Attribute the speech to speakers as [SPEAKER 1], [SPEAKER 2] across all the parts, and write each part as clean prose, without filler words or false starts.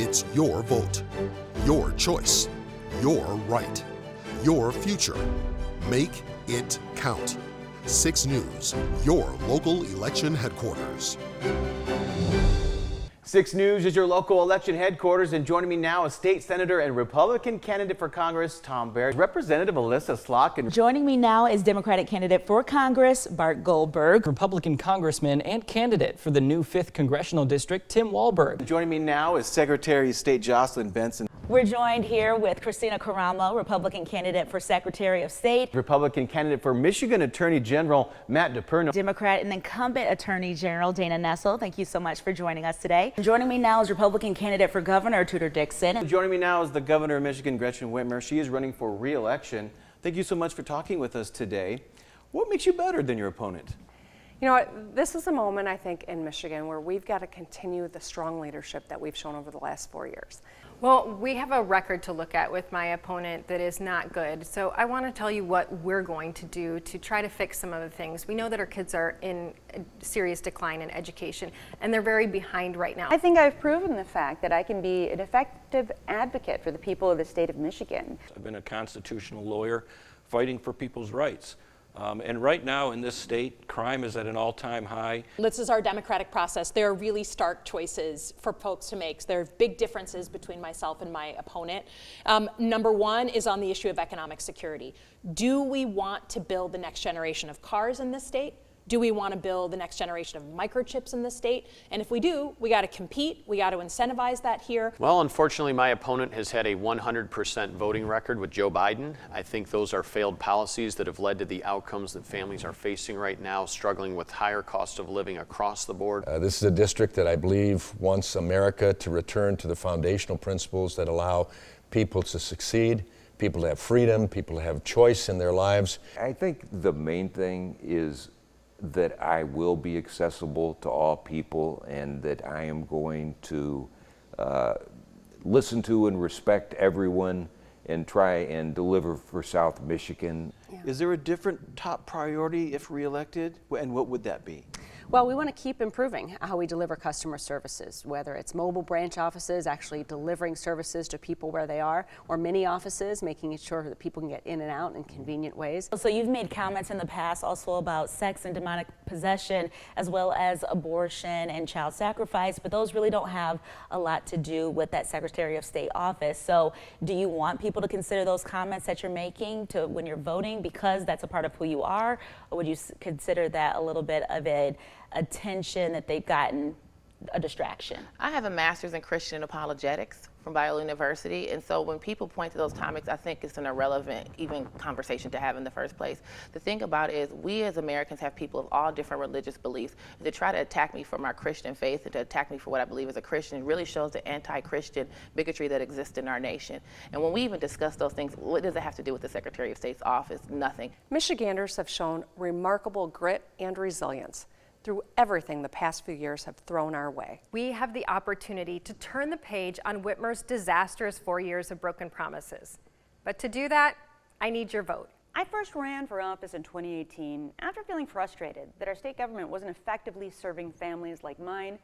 [SPEAKER 1] It's your vote, your choice, your right, your future. Make it count. 6 News, your local election headquarters.
[SPEAKER 2] 6 News is your local election headquarters, and joining me now is State Senator and Republican candidate for Congress, Tom Baer. Representative Alyssa Slock. And
[SPEAKER 3] joining me now is Democratic candidate for Congress, Bart Goldberg.
[SPEAKER 4] Republican congressman and candidate for the new 5th Congressional District, Tim Walberg.
[SPEAKER 2] Joining me now is Secretary of State Jocelyn Benson.
[SPEAKER 3] We're joined here with Christina Caramo, Republican candidate for Secretary of State.
[SPEAKER 2] Republican candidate for Michigan Attorney General Matt DePerno.
[SPEAKER 3] Democrat and incumbent Attorney General Dana Nessel. Thank you so much for joining us today. Joining me now is Republican candidate for Governor Tudor Dixon.
[SPEAKER 2] Joining me now is the Governor of Michigan, Gretchen Whitmer. She is running for re-election. Thank you so much for talking with us today. What makes you better than your opponent?
[SPEAKER 5] You know, this is a moment, I think, in Michigan where we've got to continue the strong leadership that we've shown over the last 4 years.
[SPEAKER 6] Well, we have a record to look at with my opponent that is not good. So I want to tell you what we're going to do to try to fix some of the things. We know that our kids are in a serious decline in education, and they're very behind right now.
[SPEAKER 7] I think I've proven the fact that I can be an effective advocate for the people of the state of Michigan.
[SPEAKER 8] I've been a constitutional lawyer fighting for people's rights. And right now in this state, crime is at an all-time high.
[SPEAKER 9] This is our democratic process. There are really stark choices for folks to make. There are big differences between myself and my opponent. Number one is on the issue of economic security. Do we want to build the next generation of cars in this state? Do we want to build the next generation of microchips in this state? And if we do, we got to compete. We got to incentivize that here.
[SPEAKER 10] Well, unfortunately, my opponent has had a 100% voting record with Joe Biden. I think those are failed policies that have led to the outcomes that families are facing right now, struggling with higher cost of living across the board.
[SPEAKER 11] This is a district that I believe wants America to return to the foundational principles that allow people to succeed, people to have freedom, people to have choice in their lives.
[SPEAKER 12] I think the main thing is that I will be accessible to all people, and that I am going to listen to and respect everyone and try and deliver for South Michigan.
[SPEAKER 2] Yeah. Is there a different top priority if reelected, and what would that be?
[SPEAKER 5] Well, we want to keep improving how we deliver customer services, whether it's mobile branch offices, actually delivering services to people where they are, or mini offices, making sure that people can get in and out in convenient ways.
[SPEAKER 3] So you've made comments in the past also about sex and demonic possession, as well as abortion and child sacrifice, but those really don't have a lot to do with that Secretary of State office. So do you want people to consider those comments that you're making to when you're voting because that's a part of who you are, or would you consider that a little bit of a attention that they've gotten a distraction?
[SPEAKER 13] I have a master's in Christian apologetics from Biola University, and so when people point to those topics, I think it's an irrelevant even conversation to have in the first place. The thing about it is we as Americans have people of all different religious beliefs. To try to attack me for my Christian faith and to attack me for what I believe as a Christian really shows the anti-Christian bigotry that exists in our nation. And when we even discuss those things, what does it have to do with the Secretary of State's office? Nothing.
[SPEAKER 5] Michiganders have shown remarkable grit and resilience through everything the past few years have thrown our way.
[SPEAKER 6] We have the opportunity to turn the page on Whitmer's disastrous 4 years of broken promises. But to do that, I need your vote.
[SPEAKER 7] I first ran for office in 2018 after feeling frustrated that our state government wasn't effectively serving families like mine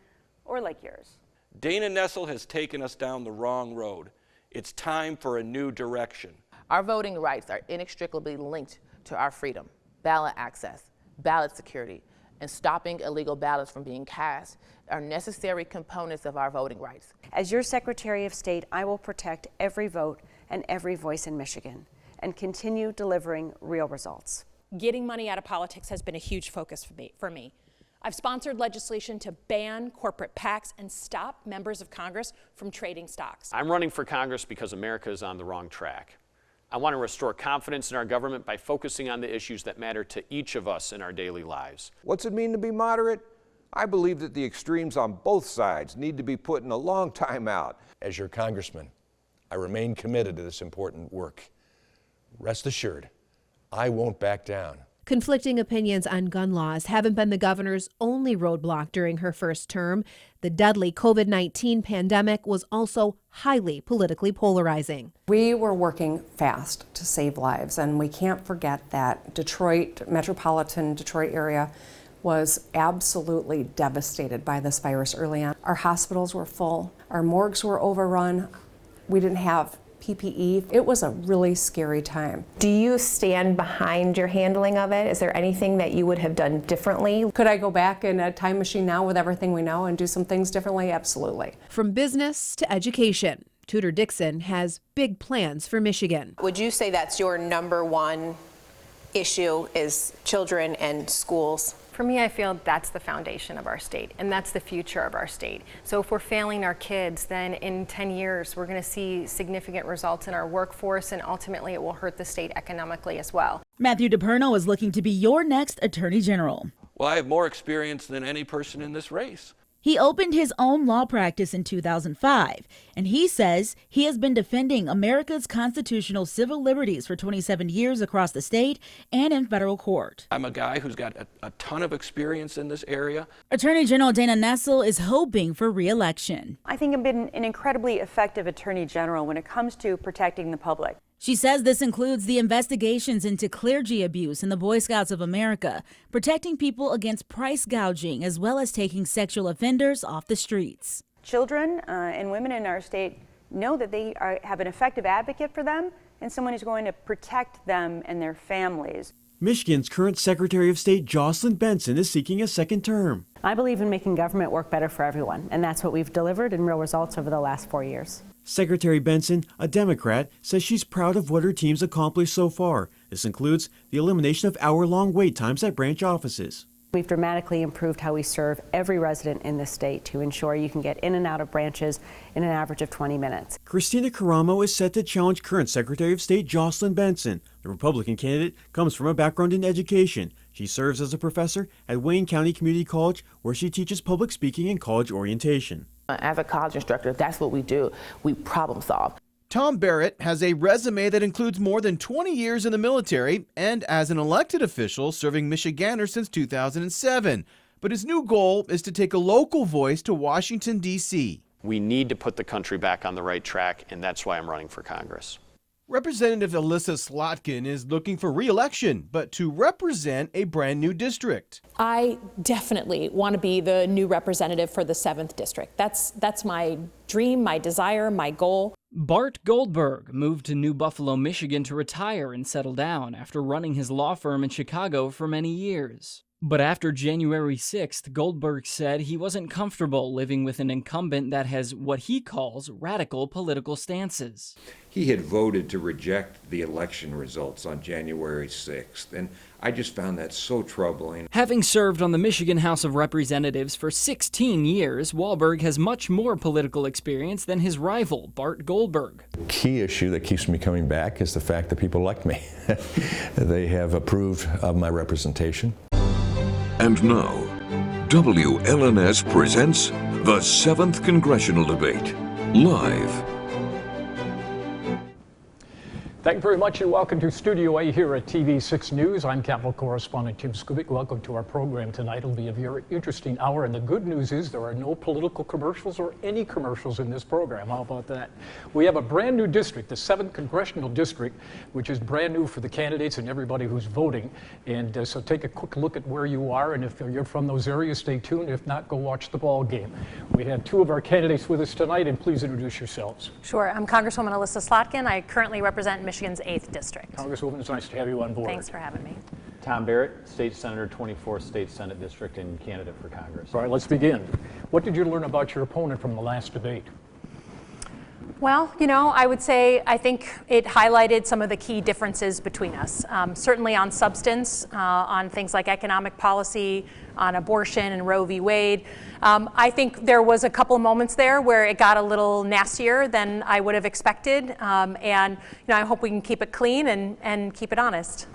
[SPEAKER 7] or like yours.
[SPEAKER 8] Dana Nessel has taken us down the wrong road. It's time for a new direction.
[SPEAKER 13] Our voting rights are inextricably linked to our freedom, ballot access, ballot security, and stopping illegal ballots from being cast are necessary components of our voting rights.
[SPEAKER 7] As your Secretary of State, I will protect every vote and every voice in Michigan and continue delivering real results.
[SPEAKER 9] Getting money out of politics has been a huge focus for me. I've sponsored legislation to ban corporate PACs and stop members of Congress from trading stocks.
[SPEAKER 10] I'm running for Congress because America is on the wrong track. I want to restore confidence in our government by focusing on the issues that matter to each of us in our daily lives.
[SPEAKER 12] What's it mean to be moderate? I believe that the extremes on both sides need to be put in a long time out.
[SPEAKER 11] As your congressman, I remain committed to this important work. Rest assured, I won't back down.
[SPEAKER 14] Conflicting opinions on gun laws haven't been the governor's only roadblock during her first term. The deadly COVID-19 pandemic was also highly politically polarizing.
[SPEAKER 5] We were working fast to save lives, and we can't forget that Detroit, metropolitan Detroit area,
[SPEAKER 15] was absolutely devastated by this virus early on. Our hospitals were full, our morgues were overrun, we didn't have PPE. It was a really scary time.
[SPEAKER 16] Do you stand behind your handling of it? Is there anything that you would have done differently?
[SPEAKER 15] Could I go back in a time machine now with everything we know and do some things differently? Absolutely.
[SPEAKER 14] From business to education, Tudor Dixon has big plans for Michigan.
[SPEAKER 17] Would you say that's your number one issue, is children and schools?
[SPEAKER 6] For me, I feel that's the foundation of our state, and that's the future of our state. So if we're failing our kids, then in 10 years, we're going to see significant results in our workforce, and ultimately it will hurt the state economically as well.
[SPEAKER 18] Matthew DePerno is looking to be your next Attorney General.
[SPEAKER 8] Well, I have more experience than any person in this race.
[SPEAKER 18] He opened his own law practice in 2005, and he says he has been defending America's constitutional civil liberties for 27 years across the state and in federal court.
[SPEAKER 8] I'm a guy who's got a ton of experience in this area.
[SPEAKER 18] Attorney General Dana Nessel is hoping for re-election.
[SPEAKER 7] I think I've been an incredibly effective Attorney General when it comes to protecting the public.
[SPEAKER 18] She says this includes the investigations into clergy abuse in the Boy Scouts of America, protecting people against price gouging, as well as taking sexual offenders off the streets.
[SPEAKER 7] Children and women in our state know that they have an effective advocate for them and someone who's going to protect them and their families.
[SPEAKER 19] Michigan's current Secretary of State Jocelyn Benson is seeking a second term.
[SPEAKER 5] I believe in making government work better for everyone, and that's what we've delivered in real results over the last 4 years.
[SPEAKER 19] Secretary Benson, a Democrat, says she's proud of what her team's accomplished so far. This includes the elimination of hour-long wait times at branch offices.
[SPEAKER 5] We've dramatically improved how we serve every resident in the state to ensure you can get in and out of branches in an average of 20 minutes.
[SPEAKER 19] Christina Caramo is set to challenge current Secretary of State Jocelyn Benson. The Republican candidate comes from a background in education. She serves as a professor at Wayne County Community College, where she teaches public speaking and college orientation.
[SPEAKER 13] As a college instructor, that's what we do. We problem solve.
[SPEAKER 20] Tom Barrett has a resume that includes more than 20 years in the military and as an elected official serving Michiganders since 2007. But his new goal is to take a local voice to Washington, D.C.
[SPEAKER 10] We need to put the country back on the right track, and that's why I'm running for Congress.
[SPEAKER 20] Representative Alyssa Slotkin is looking for re-election, but to represent a brand new district.
[SPEAKER 9] I definitely want to be the new representative for the 7th district. That's my dream, my desire, my goal.
[SPEAKER 4] Bart Goldberg moved to New Buffalo, Michigan to retire and settle down after running his law firm in Chicago for many years. But after January 6th, Goldberg said he wasn't comfortable living with an incumbent that has what he calls radical political stances.
[SPEAKER 12] He had voted to reject the election results on January 6th, and I just found that so troubling.
[SPEAKER 4] Having served on the Michigan House of Representatives for 16 years, Wahlberg has much more political experience than his rival, Bart Goldberg.
[SPEAKER 11] Key issue that keeps me coming back is the fact that people like me. They have approved of my representation.
[SPEAKER 21] And now, WLNS presents the 7th Congressional Debate, live.
[SPEAKER 22] Thank you very much and welcome to Studio A here at TV6 News. I'm Capitol Correspondent Tim Skubic. Welcome to our program tonight. It'll be a very interesting hour, and the good news is there are no political commercials or any commercials in this program. How about that? We have a brand new district, the 7th Congressional District, which is brand new for the candidates and everybody who's voting. And so take a quick look at where you are, and if you're from those areas, stay tuned. If not, go watch the ball game. We have two of our candidates with us tonight, and please introduce yourselves.
[SPEAKER 23] Sure. I'm Congresswoman Alyssa Slotkin. I currently represent Michigan's 8th District.
[SPEAKER 22] Congresswoman, it's nice to have you on board.
[SPEAKER 23] Thanks for having me.
[SPEAKER 24] Tom Barrett, State Senator, 24th State Senate District and candidate for Congress.
[SPEAKER 22] All right, let's begin. What did you learn about your opponent from the last debate?
[SPEAKER 23] Well, you know, I would say I think it highlighted some of the key differences between us. Certainly on substance, on things like economic policy, on abortion and Roe v. Wade. I think there was a couple moments there where it got a little nastier than I would have expected. And you know, I hope we can keep it clean and keep it honest.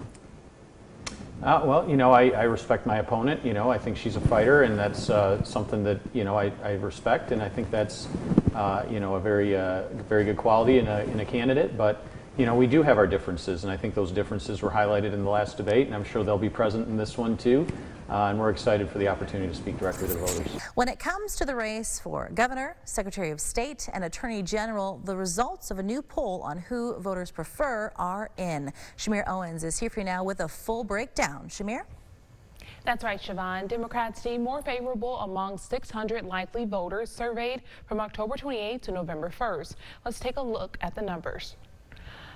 [SPEAKER 24] Well, you know, I respect my opponent. You know, I think she's a fighter, and that's something that, you know, I respect, and I think that's, you know, a very good quality in a candidate. But, you know, we do have our differences, and I think those differences were highlighted in the last debate, and I'm sure they'll be present in this one too. And we're excited for the opportunity to speak directly to the voters.
[SPEAKER 25] When it comes to the race for governor, secretary of state, and attorney general, the results of a new poll on who voters prefer are in. Shamir Owens is here for you now with a full breakdown. Shamir?
[SPEAKER 1] That's right, Siobhan. Democrats seem more favorable among 600 likely voters surveyed from October 28th to November 1st. Let's take a look at the numbers.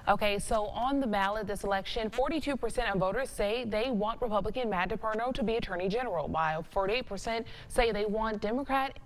[SPEAKER 1] Okay, so on the ballot this election, 42% of voters say they want Republican Matt DePerno to be Attorney General, while 48% say they want Democratic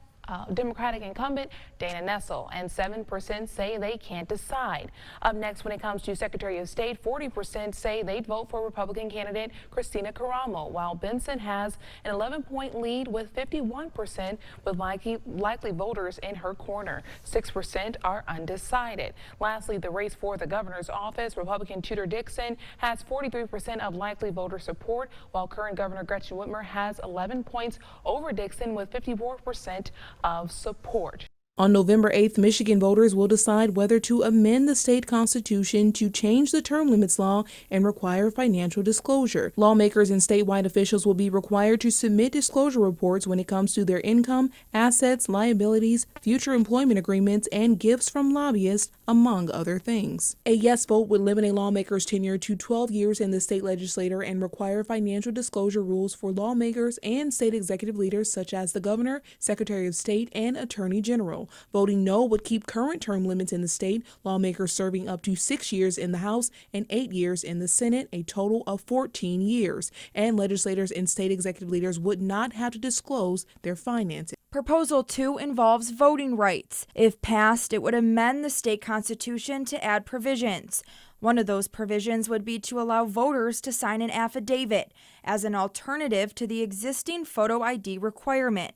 [SPEAKER 1] incumbent Dana Nessel, and 7% say they can't decide. Up next, when it comes to Secretary of State, 40% say they'd vote for Republican candidate Christina Caramo, while Benson has an 11-point lead with 51% with likely voters in her corner. 6% are undecided. Lastly, the race for the governor's office, Republican Tudor Dixon has 43% of likely voter support, while current Governor Gretchen Whitmer has 11 points over Dixon with 54% of support.
[SPEAKER 2] On November 8th, Michigan voters will decide whether to amend the state constitution to change the term limits law and require financial disclosure. Lawmakers and statewide officials will be required to submit disclosure reports when it comes to their income, assets, liabilities, future employment agreements, and gifts from lobbyists, among other things. A yes vote would limit a lawmaker's tenure to 12 years in the state legislature and require financial disclosure rules for lawmakers and state executive leaders such as the governor, secretary of state, and attorney general. Voting no would keep current term limits in the state, lawmakers serving up to 6 years in the House and 8 years in the Senate, a total of 14 years. And legislators and state executive leaders would not have to disclose their finances.
[SPEAKER 3] Proposal 2 involves voting rights. If passed, it would amend the state constitution to add provisions. One of those provisions would be to allow voters to sign an affidavit as an alternative to the existing photo ID requirement.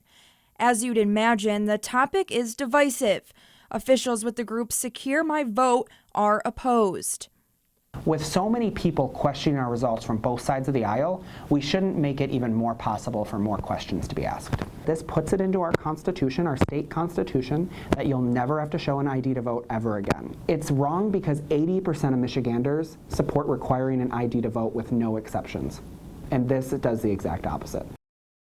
[SPEAKER 3] As you'd imagine, the topic is divisive. Officials with the group Secure My Vote are opposed.
[SPEAKER 15] With so many people questioning our results from both sides of the aisle, we shouldn't make it even more possible for more questions to be asked. This puts it into our constitution, our state constitution, that you'll never have to show an ID to vote ever again. It's wrong because 80% of Michiganders support requiring an ID to vote with no exceptions. And this does the exact opposite.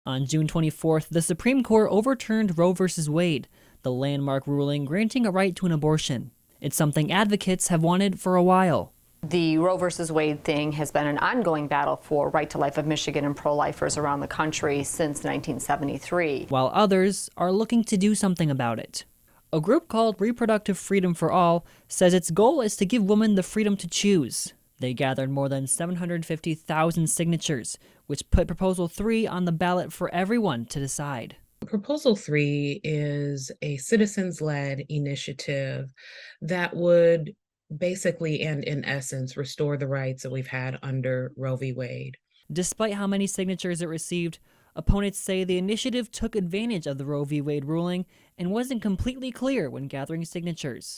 [SPEAKER 16] On June 24th, the Supreme Court overturned Roe v. Wade, the landmark ruling granting a right to an abortion. It's something advocates have wanted for a while.
[SPEAKER 26] The Roe versus Wade thing has been an ongoing battle for right to life of Michigan and pro-lifers around the country since 1973.
[SPEAKER 16] While others are looking to do something about it. A group called Reproductive Freedom for All says its goal is to give women the freedom to choose. They gathered more than 750,000 signatures, which put Proposal 3 on the ballot for everyone to decide.
[SPEAKER 27] Proposal 3 is a citizens-led initiative that would basically and in essence restore the rights that we've had under Roe v. Wade.
[SPEAKER 16] Despite how many signatures it received, opponents say the initiative took advantage of the Roe v. Wade ruling and wasn't completely clear when gathering signatures.